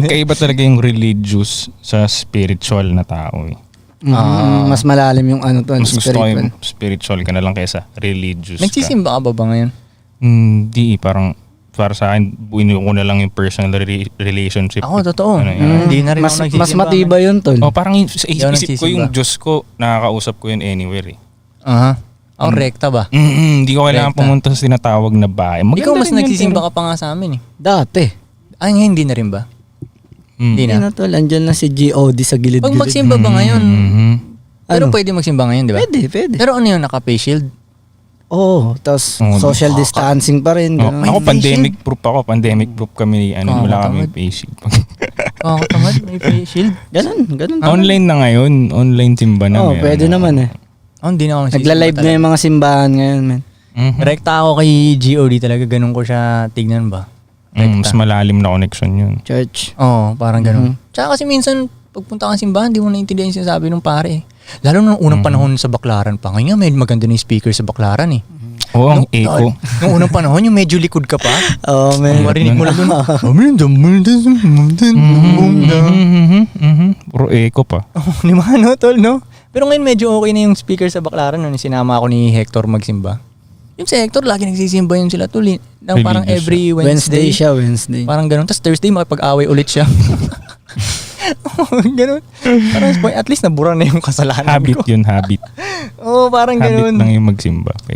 Magkaiba talaga yung religious sa spiritual na tao eh. Mas malalim yung ano to, Mas gusto ko spiritual. yung spiritual ka na lang kaysa religious ka. Nagsisimba ka ba ngayon? Hindi, parang para sa akin, buino ko na lang yung personal relationship. Ako, totoo. Ano yun. Hindi na rin Mas ako nagsisimba. mas matibay yun, tol. Parang sa Hindi ako isip ko yung nagsisimba. Diyos ko, nakakausap ko yun anywhere eh. Ako, rekta ba? Hindi ko kailangan Rekta. pumunta sa tinatawag na bahay. Maganda Ikaw mas rin yun, nagsisimba pero- ka pa nga sa amin eh. Dati. Ngayon hindi na rin ba? Hindi Hindi na. na tol, andyan na si G.O.D. sa gilid-gilid. Pag magsimba ba ngayon? Pero Ano? pwede magsimba ngayon, di ba? Pwede. Pero ano yun, naka-face shield? Oo, tapos Oo, social distancing pa rin. Oh, Ganun. ako pandemic proof ako. Pandemic proof kami. Wala kami face shield. Tamad, may face shield. Ganun. Online na ngayon. Online simba na. Oo, meron pwede na. naman eh. Hindi na ako nagsisimba Nagla-live na yung mga simbahan ngayon, man. Rekta ako kay G.O.D. talaga, ganun ko siya tignan ba? Mas malalim na connection yun. Church. Oo, parang ganun. Tsaka kasi minsan, pagpunta kang simbahan, di mo naintindihan yung sinasabi ng pare eh. Lalo nung unang panahon sa Baklaran pa. Ngayon, may maganda na yung speaker sa Baklaran eh. Oo, ang echo. Nung unang panahon, yung medyo likod ka pa. Oo, man. Marinig mo lang doon. Puro echo pa. Di ba, no, tol, no? Pero ngayon medyo okay na yung speaker sa Baklaran nung sinama ako ni Hector magsimba. Yung si Hector, lagi nagsisimba yun sila tol. Parang Religious every Wednesday Wednesday. siya, Wednesday. Parang ganun. Tapos Thursday, makipag-away ulit siya. Ganun. Parang at least nabura na yung kasalanan Habit ko. yun, habit. Oo, parang Habit ganun. lang yung magsimba.